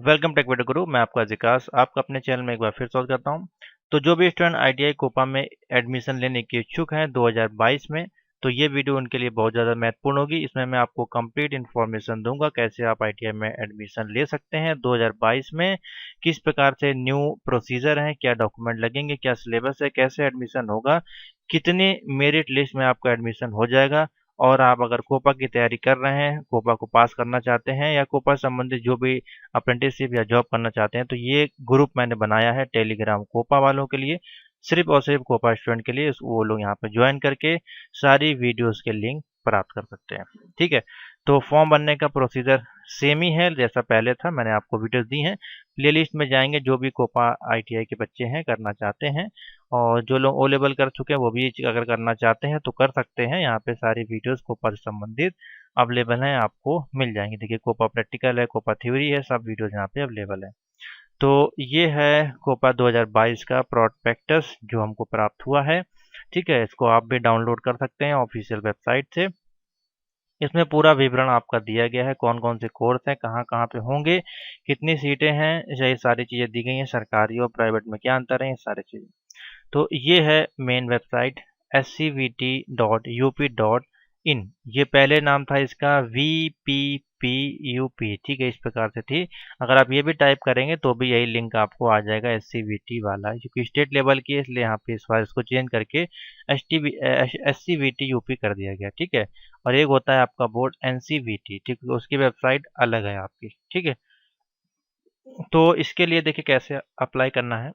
Welcome take video गुरु। मैं आपका विकास आपका अपने चैनल में एक बार फिर स्वागत करता हूं। तो जो भी स्टूडेंट आईटीआई कोपा में एडमिशन लेने के इच्छुक हैं 2022 में, तो ये वीडियो उनके लिए बहुत ज़्यादा महत्वपूर्ण होगी। इसमें मैं आपको कंप्लीट इन्फॉर्मेशन दूंगा कैसे आप आईटीआई में एडमिशन ले सकते हैं 2022 में, किस प्रकार से न्यू प्रोसीजर है, क्या डॉक्यूमेंट लगेंगे, क्या सिलेबस है, कैसे एडमिशन होगा, कितनी मेरिट लिस्ट में आपका एडमिशन हो जाएगा। और आप अगर कोपा की तैयारी कर रहे हैं, कोपा को पास करना चाहते हैं या कोपा संबंधित जो भी अप्रेंटिसशिप या जॉब करना चाहते हैं, तो ये ग्रुप मैंने बनाया है टेलीग्राम कोपा वालों के लिए, सिर्फ और सिर्फ कोपा स्टूडेंट के लिए। वो लोग यहाँ पे ज्वाइन करके सारी वीडियोस के लिंक प्राप्त कर सकते हैं। ठीक है, तो फॉर्म भरने का प्रोसीजर सेम ही है जैसा पहले था, मैंने आपको वीडियोस दी हैं। प्लेलिस्ट में जाएंगे, जो भी कोपा आईटीआई के बच्चे हैं करना चाहते हैं, और जो लोग ओ लेवल कर चुके हैं वो भी अगर करना चाहते हैं तो कर सकते हैं। यहाँ पे सारी वीडियोस कोपा से संबंधित अवेलेबल हैं, आपको मिल जाएंगी। देखिए, कोपा प्रैक्टिकल है, कोपा थ्योरी है, सब वीडियोस यहाँ पे अवेलेबल है। तो ये है कोपा 2022 का प्रोस्पेक्टस जो हमको प्राप्त हुआ है। ठीक है, इसको आप भी डाउनलोड कर सकते हैं ऑफिशियल वेबसाइट से। इसमें पूरा विवरण आपका दिया गया है, कौन कौन से कोर्स हैं, कहाँ कहाँ पे होंगे, कितनी सीटें हैं, ये सारी चीज़ें दी गई हैं। सरकारी और प्राइवेट में क्या अंतर है, ये सारी चीज़ें। तो ये है मेन वेबसाइट scvt.up.in। ये पहले नाम था इसका VPPUP। ठीक है, इस प्रकार से थी। अगर आप ये भी टाइप करेंगे तो भी यही लिंक आपको आ जाएगा SCVT वाला, क्योंकि स्टेट लेवल की है इसलिए यहाँ पे इस बार इसको चेंज करके SCVT UP कर दिया गया। ठीक है, और एक होता है आपका बोर्ड NCVT। ठीक है, उसकी वेबसाइट अलग है आपकी। ठीक है, तो इसके लिए देखिए कैसे अप्लाई करना है।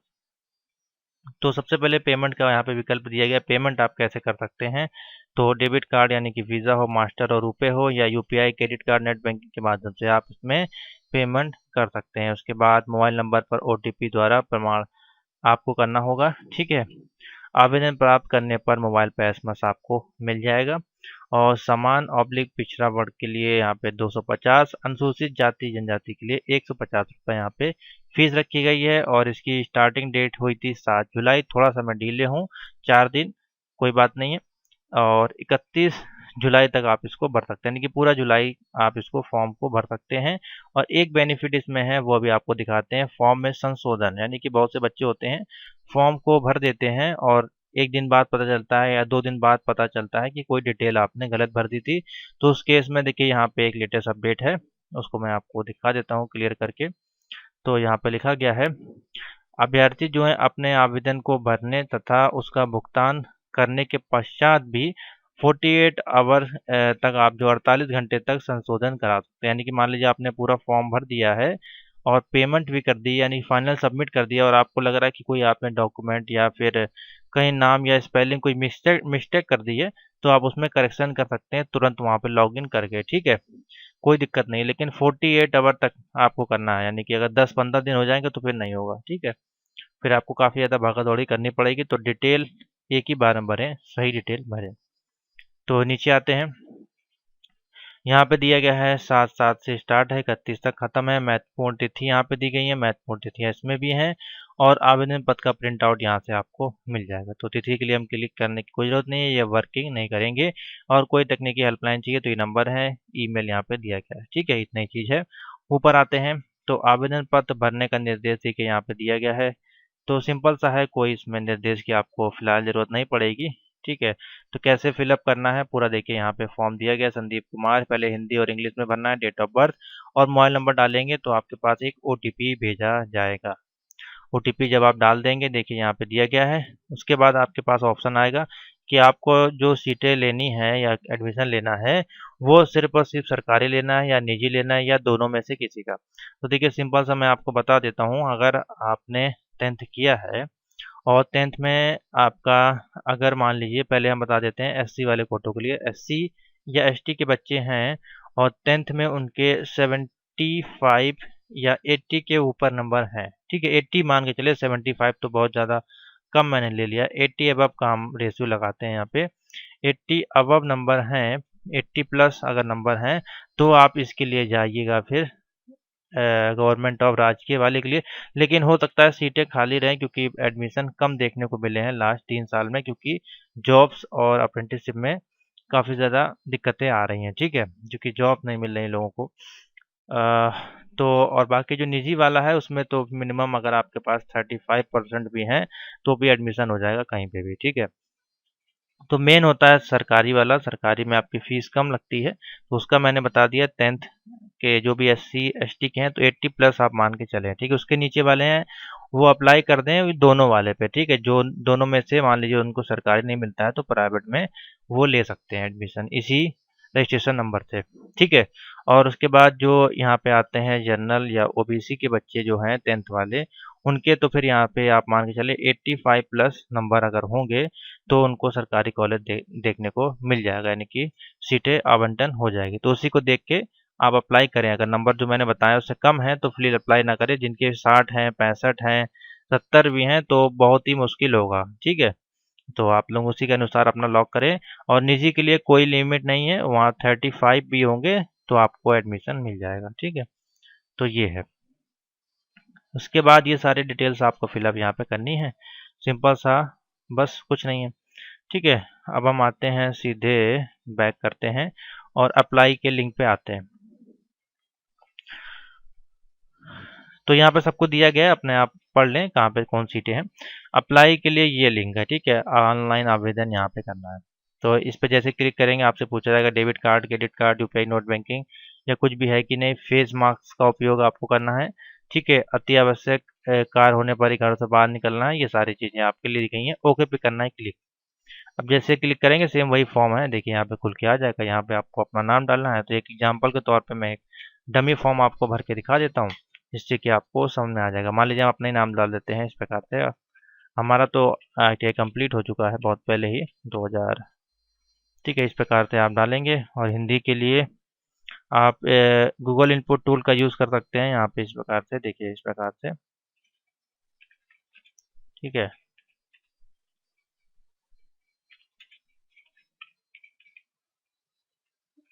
तो सबसे पहले पेमेंट का यहाँ पे विकल्प दिया गया। पेमेंट आप कैसे कर सकते हैं, तो डेबिट कार्ड यानी कि वीज़ा हो, मास्टर और रुपए हो, या UPI, credit card, net banking के माध्यम से आप इसमें पेमेंट कर सकते हैं। उसके बाद मोबाइल नंबर पर ओटीपी द्वारा प्रमाण आपको करना होगा। ठीक है, आवेदन प्राप्त करने पर मोबाइल पर एसएमएस आपको मिल जाएगा। और समान ऑब्लिक पिछड़ा वर्ग के लिए यहाँ पे 250, अनुसूचित जाति जनजाति के लिए 150 रुपये यहाँ पे फीस रखी गई है। और इसकी स्टार्टिंग डेट हुई थी 7 जुलाई, थोड़ा सा मैं डिले हूँ 4 दिन, कोई बात नहीं है। और 31 जुलाई तक आप इसको भर सकते हैं, यानी कि पूरा जुलाई आप इसको फॉर्म को भर सकते हैं। और एक बेनिफिट इसमें है, वो भी आपको दिखाते हैं। फॉर्म में संशोधन, यानी कि बहुत से बच्चे होते हैं फॉर्म को भर देते हैं और एक दिन बाद पता चलता है या 2 दिन बाद पता चलता है कि कोई डिटेल आपने गलत भर दी थी। तो उस केस में देखिए यहाँ पे एक लेटेस्ट अपडेट है, उसको मैं आपको दिखा देता हूँ क्लियर करके। तो यहाँ पे लिखा गया है, अभ्यर्थी जो है अपने आवेदन को भरने तथा उसका भुगतान करने के पश्चात भी 48 आवर तक आप जो 48 घंटे तक संशोधन करा सकते हैं। यानी कि मान लीजिए आपने पूरा फॉर्म भर दिया है और पेमेंट भी कर दी, यानी फाइनल सबमिट कर दिया, और आपको लग रहा है कि कोई आपने डॉक्यूमेंट या फिर कहीं नाम या स्पेलिंग कोई मिस्टेक मिस्टेक कर दी है, तो आप उसमें करेक्शन कर सकते हैं तुरंत वहाँ पे लॉगिन करके। ठीक है, कोई दिक्कत नहीं है, लेकिन 48 आवर तक आपको करना है। यानी कि अगर 10-15 दिन हो जाएंगे तो फिर नहीं होगा। ठीक है, फिर आपको काफ़ी ज़्यादा भागा दौड़ी करनी पड़ेगी। तो डिटेल एक ही बार में भरें, सही डिटेल भरें। तो नीचे आते हैं, यहाँ पे दिया गया है 7/7 से स्टार्ट है, 31 तक खत्म है। महत्वपूर्ण तिथि यहाँ पे दी गई है, महत्वपूर्ण तिथियाँ इसमें भी हैं। और आवेदन पत्र का प्रिंट आउट यहाँ से आपको मिल जाएगा। तो तिथि के लिए हम क्लिक करने की कोई जरूरत नहीं है, ये वर्किंग नहीं करेंगे। और कोई तकनीकी हेल्पलाइन चाहिए तो ये नंबर है, ईमेल यहाँ पे दिया गया है। ठीक है, इतनी चीज़ है। ऊपर आते हैं, तो आवेदन पत्र भरने का निर्देश देखिए यहाँ पे दिया गया है। तो सिंपल सा है, कोई इसमें निर्देश की आपको फिलहाल ज़रूरत नहीं पड़ेगी। ठीक है, तो कैसे फिलअप करना है पूरा देखिए, यहाँ पे फॉर्म दिया गया। संदीप कुमार, पहले हिंदी और इंग्लिश में भरना है, डेट ऑफ बर्थ और मोबाइल नंबर डालेंगे तो आपके पास एक ओटीपी भेजा जाएगा। ओटीपी जब आप डाल देंगे, देखिए यहाँ पे दिया गया है। उसके बाद आपके पास ऑप्शन आएगा कि आपको जो सीटें लेनी है या एडमिशन लेना है, वो सिर्फ और सिर्फ सरकारी लेना है या निजी लेना है या दोनों में से किसी का। तो देखिए सिंपल सा मैं आपको बता देता हूँ, अगर आपने 10th किया है और 10th में आपका, अगर मान लीजिए पहले हम बता देते हैं एससी वाले कोटों के लिए, एससी या एसटी के बच्चे हैं और 10th में उनके 75 या 80 के ऊपर नंबर हैं। ठीक है, 80 मान के चलिए, 75 तो बहुत ज़्यादा कम मैंने ले लिया, 80 अबव का हम रेशियो लगाते हैं यहाँ पे। 80 अबव नंबर हैं, 80 प्लस अगर नंबर हैं, तो आप इसके लिए जाइएगा फिर गवर्नमेंट ऑफ राजकीय वाले के लिए। लेकिन हो सकता है सीटें खाली रहें, क्योंकि एडमिशन कम देखने को मिले हैं लास्ट 3 साल में, क्योंकि जॉब्स और अप्रेंटिसशिप में काफ़ी ज़्यादा दिक्कतें आ रही हैं। ठीक है, क्योंकि जॉब नहीं मिल रही लोगों को। तो और बाकी जो निजी वाला है उसमें तो मिनिमम अगर आपके पास 35% भी हैं तो भी एडमिशन हो जाएगा कहीं पे भी, ठीक है। तो मेन होता है सरकारी वाला, सरकारी में आपकी फ़ीस कम लगती है, तो उसका मैंने बता दिया 10th के जो भी एससी एसटी के हैं तो 80 प्लस आप मान के चलें, ठीक है। उसके नीचे वाले हैं वो अप्लाई कर दें दोनों वाले पे, ठीक है। जो दोनों में से मान लीजिए उनको सरकारी नहीं मिलता है तो प्राइवेट में वो ले सकते हैं एडमिशन इसी रजिस्ट्रेशन नंबर से, ठीक है। और उसके बाद जो यहाँ पे आते हैं जनरल या ओबीसी के बच्चे जो हैं 10th वाले, उनके तो फिर यहाँ पे आप मान के चले 85 प्लस नंबर अगर होंगे तो उनको सरकारी कॉलेज देखने को मिल जाएगा, यानी कि सीटें आवंटन हो जाएगी। तो उसी को देख के आप अप्लाई करें। अगर नंबर जो मैंने बताया उससे कम है तो प्लीज़ अप्लाई ना करें। जिनके 60 हैं, 65 हैं, 70 भी हैं तो बहुत ही मुश्किल होगा, ठीक है। तो आप लोग उसी के अनुसार अपना लॉक करें। और निजी के लिए कोई लिमिट नहीं है, वहाँ 35 भी होंगे तो आपको एडमिशन मिल जाएगा, ठीक है। तो ये है। उसके बाद ये सारी डिटेल्स आपको फिलअप यहाँ पे करनी है, सिंपल सा, बस कुछ नहीं है, ठीक है। अब हम आते हैं सीधे, बैक करते हैं और अप्लाई के लिंक पे आते हैं। तो यहाँ पे सबको दिया गया है, अपने आप पढ़ लें कहाँ पे कौन सीटें हैं। अप्लाई के लिए ये लिंक है, ठीक है। ऑनलाइन आवेदन यहाँ पे करना है। तो इस पे जैसे क्लिक करेंगे आपसे पूछा जाएगा debit card, credit card, UPI, net banking या कुछ भी है कि नहीं। फेस मास्क का उपयोग आपको करना है, ठीक है। अति आवश्यक कार्य होने पर ही घर से बाहर निकलना है। ये सारी चीज़ें आपके लिए दी गई हैं। ओके पे करना है क्लिक। अब जैसे क्लिक करेंगे सेम वही फॉर्म है, देखिए यहाँ पे खुल के आ जाएगा। यहाँ पे आपको अपना नाम डालना है। तो एक एग्जांपल के तौर पे मैं एक डमी फॉर्म आपको भर के दिखा देता हूँ, जिससे कि आपको समझ में आ जाएगा। मान लीजिए हम अपना ही नाम डाल देते हैं इस प्रकार से। हमारा तो ITI कंप्लीट हो चुका है बहुत पहले ही, 2000, ठीक है। इस प्रकार से आप डालेंगे। और हिंदी के लिए आप गूगल इनपुट टूल का यूज़ कर सकते हैं यहाँ पे, इस प्रकार से देखिए, इस प्रकार से, ठीक है।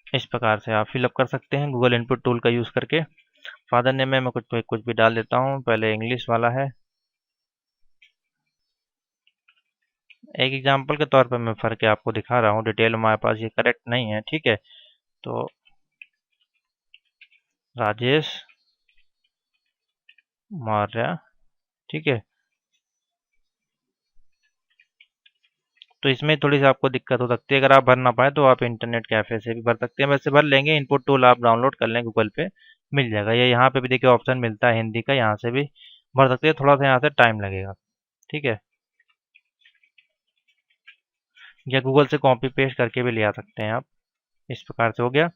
इस प्रकार से आप फिलअप कर सकते हैं गूगल इनपुट टूल का यूज़ करके। फादर नेम में मैं कुछ कुछ भी डाल देता हूँ, पहले इंग्लिश वाला है। एक एग्जांपल के तौर पर मैं भर के आपको दिखा रहा हूँ, डिटेल हमारे पास ये करेक्ट नहीं है, ठीक है। तो राजेश मौर्य, ठीक है। तो इसमें थोड़ी सी आपको दिक्कत हो सकती है, अगर आप भर ना पाए तो आप इंटरनेट कैफ़े से भी भर सकते हैं। वैसे भर लेंगे, इनपुट टूल आप डाउनलोड कर लें, गूगल पे मिल जाएगा। ये यहाँ पे भी देखिए ऑप्शन मिलता है हिंदी का, यहाँ से भी भर सकते हैं। थोड़ा सा यहाँ से टाइम लगेगा, ठीक है। या गूगल से कॉपी पेस्ट करके भी ले आ सकते हैं आप। इस प्रकार से हो गया,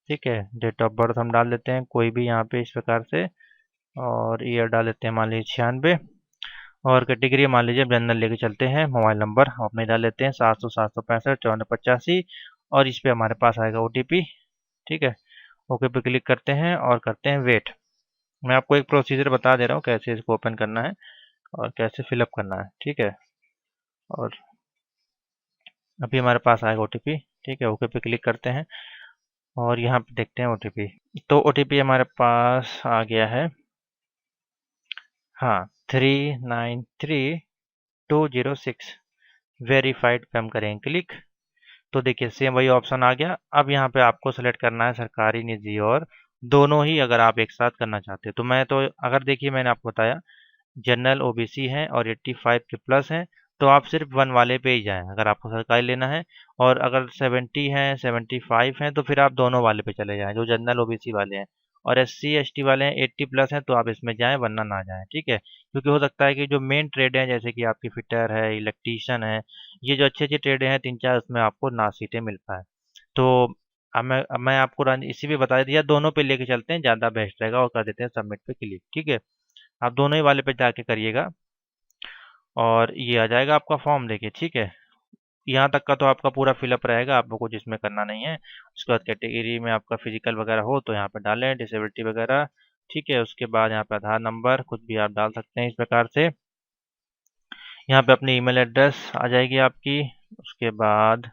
ठीक है। डेट ऑफ बर्थ हम डाल देते हैं कोई भी यहाँ पे इस प्रकार से, और ईयर डाल देते हैं मान लीजिए 96। और कैटेगरी मान लीजिए जनरल लेके चलते हैं। मोबाइल नंबर हम अपने डाल लेते हैं 700 765 5485। और इस पे हमारे पास आएगा OTP, ठीक है। ओके पे क्लिक करते हैं और करते हैं वेट। मैं आपको एक प्रोसीजर बता दे रहा हूँ कैसे इसको ओपन करना है और कैसे फिलअप करना है, ठीक है। और अभी हमारे पास आएगा OTP, ठीक है। ओके पे क्लिक करते हैं और यहाँ पे देखते हैं OTP। तो OTP हमारे पास आ गया है, हाँ, 393206 वेरीफाइड पे हम करेंगे क्लिक। तो देखिए सेम वही ऑप्शन आ गया। अब यहाँ पे आपको सेलेक्ट करना है सरकारी, निजी और दोनों ही, अगर आप एक साथ करना चाहते हैं। तो मैं तो, अगर देखिए मैंने आपको बताया जनरल OBC हैं और 85 के प्लस हैं तो आप सिर्फ वन वाले पे ही जाएं अगर आपको सरकारी लेना है। और अगर 70 हैं, 75 हैं तो फिर आप दोनों वाले पे चले जाएं जो जनरल OBC वाले हैं। और SC ST वाले हैं 80 प्लस हैं तो आप इसमें जाएं, वरना ना जाएं, ठीक है। क्योंकि हो सकता है कि जो मेन ट्रेड हैं जैसे कि आपकी फिटर है, इलेक्ट्रीशियन है, ये जो अच्छे अच्छे ट्रेड हैं 3 4, उसमें आपको ना सीटें मिल पाए। तो अब मैं आपको इसी पे बता दिया, दोनों पे लेके चलते हैं, ज़्यादा बेस्ट रहेगा। और कर देते हैं सबमिट पे क्लिक, ठीक है। आप दोनों ही वाले पे जाके करिएगा और ये आ जाएगा आपका फॉर्म, देखिए, ठीक है। यहाँ तक का तो आपका पूरा फिलअप रहेगा, आपको कुछ इसमें करना नहीं है। उसके बाद कैटेगरी में आपका फिजिकल वगैरह हो तो यहाँ पे डालें, डिसेबिलिटी वगैरह, ठीक है। उसके बाद यहाँ पे आधार नंबर कुछ भी आप डाल सकते हैं इस प्रकार से। यहाँ पे अपनी ईमेल एड्रेस आ जाएगी आपकी। उसके बाद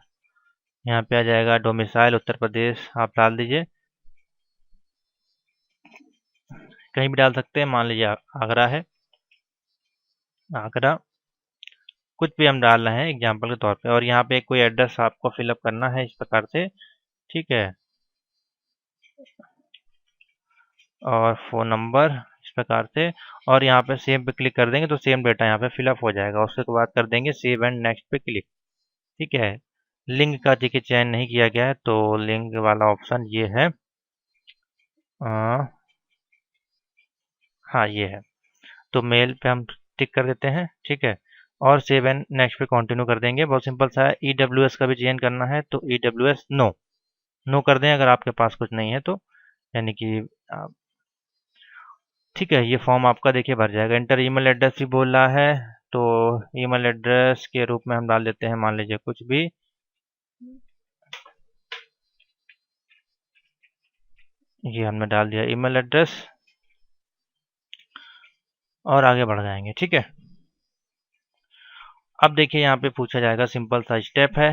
यहाँ पे आ जाएगा डोमिसाइल उत्तर प्रदेश, आप डाल दीजिए, कहीं भी डाल सकते हैं। मान लीजिए आगरा है, आगरा, कुछ भी हम डाल रहे हैं एग्जाम्पल के तौर पे। और यहाँ पे कोई एड्रेस आपको फिलअप करना है इस प्रकार से, ठीक है। और फ़ोन नंबर इस प्रकार से, और यहाँ पे सेव पे क्लिक कर देंगे तो सेम डेटा यहाँ पे फिलअप हो जाएगा। उसके बाद कर देंगे सेव एंड नेक्स्ट पे क्लिक। ठीक है, लिंक का देखिए चयन नहीं किया गया है, तो लिंक वाला ऑप्शन ये है। हाँ ये है, तो मेल पे हम टिक कर देते हैं। ठीक है, और सेव एंड नेक्स्ट पे कंटिन्यू कर देंगे। बहुत सिंपल सा है। ईडब्ल्यूएस का भी चयन करना है तो ईडब्ल्यूएस नो नो कर दें अगर आपके पास कुछ नहीं है तो, यानी कि ठीक है, ये फॉर्म आपका देखिए भर जाएगा। इंटर ईमेल एड्रेस भी बोल रहा है, तो ईमेल एड्रेस के रूप में हम डाल देते हैं, मान लीजिए कुछ भी। ये हमने डाल दिया ईमेल एड्रेस, और आगे बढ़ जाएंगे। ठीक है, अब देखिए यहाँ पे पूछा जाएगा, सिंपल सा स्टेप है,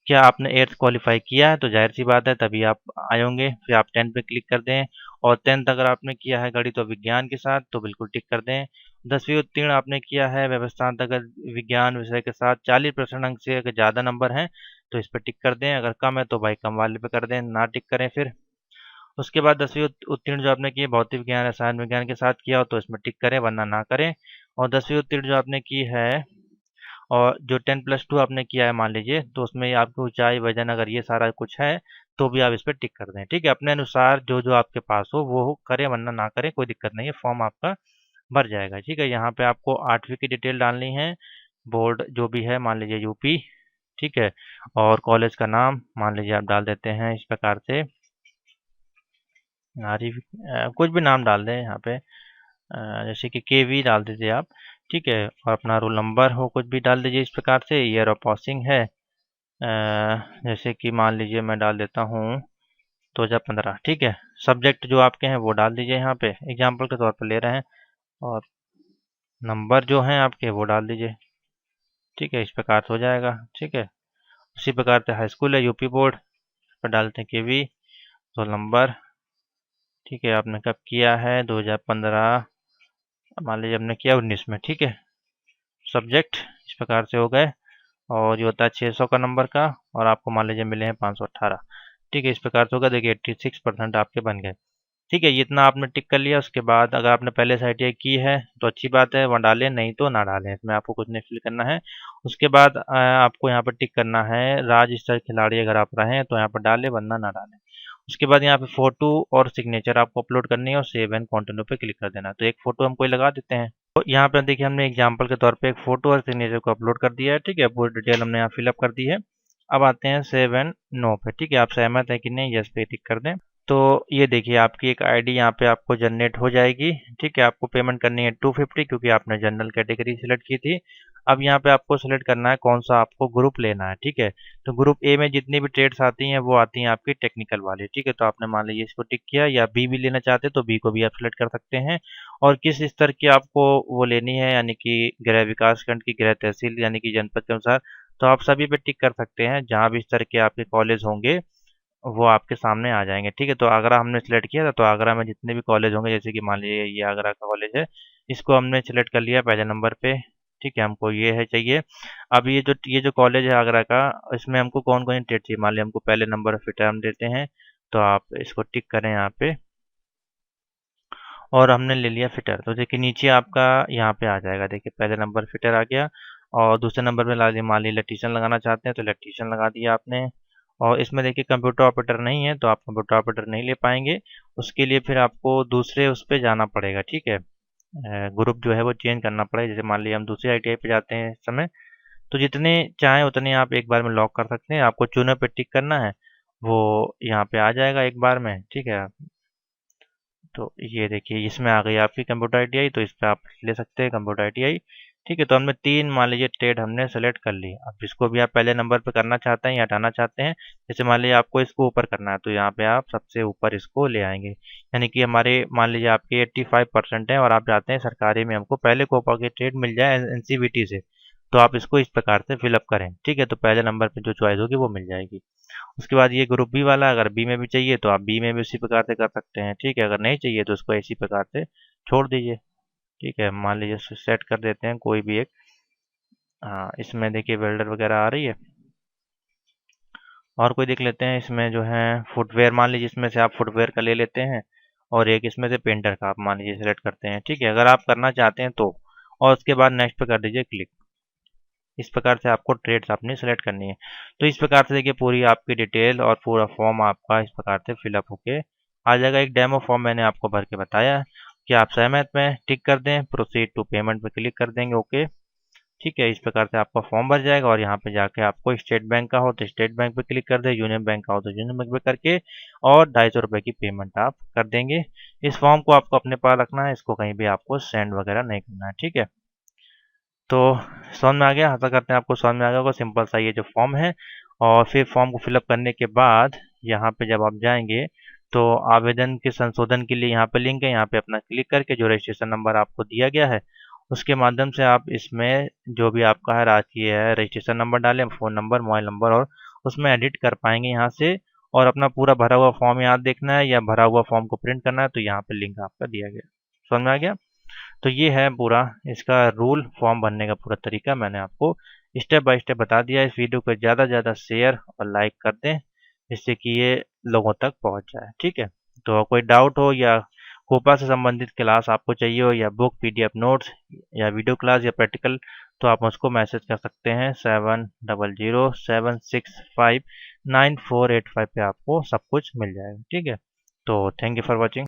क्या आपने 8th क्वालिफाई किया है, तो जाहिर सी बात है तभी आप आए होंगे। फिर आप 10th पे क्लिक कर दें, और 10th अगर आपने किया है गणित और विज्ञान के साथ तो बिल्कुल टिक कर दें। 10वीं उत्तीर्ण आपने किया है व्यवस्थांत अगर विज्ञान विषय के साथ 40% अंक से अगर ज़्यादा नंबर हैं तो इस पर टिक कर दें, अगर कम है तो भाई कम वाले पे कर दें, ना टिक करें। फिर उसके बाद 10वीं उत्तीर्ण जो आपने की है भौतिक विज्ञान रसायन विज्ञान के साथ किया हो तो इसमें टिक करें, वरना ना करें। और 10वीं उत्तीर्ण जो आपने की है, और जो 10+2 आपने किया है मान लीजिए, तो उसमें आपकी ऊंचाई वजन अगर ये सारा कुछ है तो भी आप इस पर टिक कर दें। ठीक है, अपने अनुसार जो जो आपके पास हो वो करें, वरना ना करें, कोई दिक्कत नहीं है, फॉर्म आपका भर जाएगा। ठीक है, यहाँ पे आपको 8वीं की डिटेल डालनी है, बोर्ड जो भी है मान लीजिए यूपी। ठीक है, और कॉलेज का नाम मान लीजिए आप डाल देते हैं इस प्रकार से, आरिफ कुछ भी नाम डाल दें यहाँ पे, जैसे कि केवी डाल दीजिए आप। ठीक है, और अपना रोल नंबर हो कुछ भी डाल दीजिए इस प्रकार से। ईयर ऑफ पासिंग है, जैसे कि मान लीजिए मैं डाल देता हूँ 2015। ठीक है, सब्जेक्ट जो आपके हैं वो डाल दीजिए, यहाँ पे एग्जाम्पल के तौर पर ले रहे हैं, और नंबर जो हैं आपके वो डाल दीजिए। ठीक है, इस प्रकार से हो जाएगा। ठीक है, उसी प्रकार से हाई स्कूल है यूपी बोर्ड पर डालते हैं केवी, रोल नंबर। ठीक है, आपने कब किया है, 2015, मान लीजिए आपने किया 19 में। ठीक है, सब्जेक्ट इस प्रकार से हो गए, और ये होता है 600 का नंबर का, और आपको मान लीजिए मिले हैं 518। ठीक है, इस प्रकार से होगा, देखिए 86% आपके बन गए। ठीक है, ये इतना आपने टिक कर लिया। उसके बाद अगर आपने पहले से ITI की है तो अच्छी बात है, वहाँ डालें, नहीं तो ना डालें, इसमें आपको कुछ नहीं फिल करना है। उसके बाद आपको यहाँ पर टिक करना है, राज्य स्तर खिलाड़ी अगर आप रहे हैं तो यहाँ पर डालें, वरना ना डालें। उसके बाद यहाँ पे फोटो और सिग्नेचर आपको अपलोड करनी है, और सेव एंड कंटिन्यू पे क्लिक कर देना। तो एक फोटो हम कोई लगा देते हैं, तो यहाँ पे देखिए हमने एग्जाम्पल के तौर पे एक फोटो और सिग्नेचर को अपलोड कर दिया है। ठीक है, पूरी डिटेल हमने यहाँ फिलअप कर दी है। अब आते हैं सेव एंड नो पे। ठीक है, आप सहमत है कि नहीं, यस पे टिक कर दें। तो ये देखिए आपकी एक आईडी यहाँ पे आपको जनरेट हो जाएगी। ठीक है, आपको पेमेंट करनी है 250, क्योंकि आपने जनरल कैटेगरी सिलेक्ट की थी। अब यहाँ पे आपको सिलेक्ट करना है कौन सा आपको ग्रुप लेना है। ठीक है, तो ग्रुप ए में जितनी भी ट्रेड्स आती हैं वो आती हैं आपकी टेक्निकल वाली। ठीक है, तो आपने मान लीजिए इसको टिक किया, या बी भी लेना चाहते हैं तो बी को भी आप सिलेक्ट कर सकते हैं। और किस स्तर की आपको वो लेनी है, यानी कि गृह विकास खंड की, गृह तहसील यानी कि जनपद के अनुसार, तो आप सभी पे टिक कर सकते हैं। जहाँ भी स्तर के आपके कॉलेज होंगे वो आपके सामने आ जाएंगे। ठीक है, तो आगरा हमने सेलेक्ट किया था, तो आगरा में जितने भी कॉलेज होंगे, जैसे कि मान लीजिए ये आगरा का कॉलेज है, इसको हमने सेलेक्ट कर लिया पहले नंबर पे। ठीक है, हमको ये है चाहिए। अब ये जो कॉलेज है आगरा का, इसमें हमको कौन कौन सी ट्रेड चाहिए, मान लीजिए हमको पहले नंबर फिटर हम देते हैं, तो आप इसको टिक करें यहाँ पे, और हमने ले लिया फिटर। तो देखिए नीचे आपका यहाँ पे आ जाएगा, देखिए पहले नंबर फिटर आ गया, और दूसरे नंबर पे मान लीजिए इलेक्ट्रीशियन लगाना चाहते हैं तो इलेक्ट्रीशियन लगा दिया आपने। और इसमें देखिए कंप्यूटर ऑपरेटर नहीं है तो आप कंप्यूटर ऑपरेटर नहीं ले पाएंगे, उसके लिए फिर आपको दूसरे उस पर जाना पड़ेगा। ठीक है, ग्रुप जो है वो चेंज करना पड़ेगा। जैसे मान लीजिए हम दूसरे ITI पे जाते हैं इस समय, तो जितने चाहें उतने आप एक बार में लॉक कर सकते हैं। आपको चुने पे टिक करना है, वो यहाँ पे आ जाएगा एक बार में। ठीक है, तो ये देखिए इसमें आ गई आपकी कंप्यूटर ITI, तो इस पर आप ले सकते हैं कंप्यूटर ITI। ठीक है, तो हमने 3 मान लीजिए ट्रेड हमने सेलेक्ट कर ली। अब जिसको भी आप पहले नंबर पे करना चाहते हैं या हटाना चाहते हैं, जैसे मान लीजिए आपको इसको ऊपर करना है तो यहाँ पे आप सबसे ऊपर इसको ले आएंगे, यानी कि हमारे मान लीजिए आपके 85% है और आप चाहते हैं सरकारी में हमको पहले कोपा की ट्रेड मिल जाए NCVT से, तो आप इसको इस प्रकार से फिलअप करें। ठीक है, तो पहले नंबर पर जो चॉइस होगी वो मिल जाएगी। उसके बाद ये ग्रुप बी वाला, अगर बी में भी चाहिए तो आप बी में भी उसी प्रकार से कर सकते हैं। ठीक है, अगर नहीं चाहिए तो उसको इसी प्रकार से छोड़ दीजिए। ठीक है, मान लीजिए सेट कर देते हैं कोई भी एक। हाँ, इसमें देखिए वेल्डर वगैरह आ रही है, और कोई देख लेते हैं इसमें जो है फुटवेयर, मान लीजिए इसमें से आप फुटवेयर का ले लेते हैं, और एक इसमें से पेंटर का आप मान लीजिए सिलेक्ट करते हैं, ठीक है, अगर आप करना चाहते हैं तो। और उसके बाद नेक्स्ट पे कर दीजिए क्लिक। इस प्रकार से आपको ट्रेड्स अपनी सेलेक्ट करनी है। तो इस प्रकार से देखिए पूरी आपकी डिटेल और पूरा फॉर्म आपका इस प्रकार से फिलअप होके आ जाएगा। एक डेमो फॉर्म मैंने आपको भर के बताया कि आप सहमत में टिक कर दें, प्रोसीड टू पेमेंट पे क्लिक कर देंगे, ओके, ठीक है। इस प्रकार से आपका फॉर्म भर जाएगा और यहाँ पे जाके आपको स्टेट बैंक का हो तो स्टेट बैंक पे क्लिक कर दे, यूनियन बैंक का हो तो यूनियन बैंक पे करके और 250 की पेमेंट आप कर देंगे। इस फॉर्म को आपको अपने पास रखना है, इसको कहीं भी आपको सेंड वगैरह नहीं करना है, ठीक है। तो समझ में आ गया, आशा करते हैं आपको समझ में आ गया होगा। सिंपल सा ये जो फॉर्म है, और फिर फॉर्म को फिलअप करने के बाद यहाँ पे जब आप जाएंगे तो आवेदन के संशोधन के लिए यहाँ पे लिंक है, यहाँ पे अपना क्लिक करके जो रजिस्ट्रेशन नंबर आपको दिया गया है उसके माध्यम से आप इसमें जो भी आपका है राजकीय है रजिस्ट्रेशन नंबर डालें, फ़ोन नंबर, मोबाइल नंबर, और उसमें एडिट कर पाएंगे यहाँ से। और अपना पूरा भरा हुआ फॉर्म यहाँ देखना है या भरा हुआ फॉर्म को प्रिंट करना है तो यहाँ पे लिंक आपका दिया गया। समझ में आ गया। तो ये है पूरा इसका रूल, फॉर्म भरने का पूरा तरीका मैंने आपको स्टेप बाय स्टेप बता दिया। इस वीडियो को ज़्यादा से ज़्यादा शेयर और लाइक कर दें जिससे कि ये लोगों तक पहुंच जाए, ठीक है। तो कोई डाउट हो या कोपा से संबंधित क्लास आपको चाहिए हो या बुक, पीडीएफ नोट्स या वीडियो क्लास या प्रैक्टिकल, तो आप मुझको मैसेज कर सकते हैं 7007659485 पे, आपको सब कुछ मिल जाएगा, ठीक है। तो थैंक यू फॉर वॉचिंग।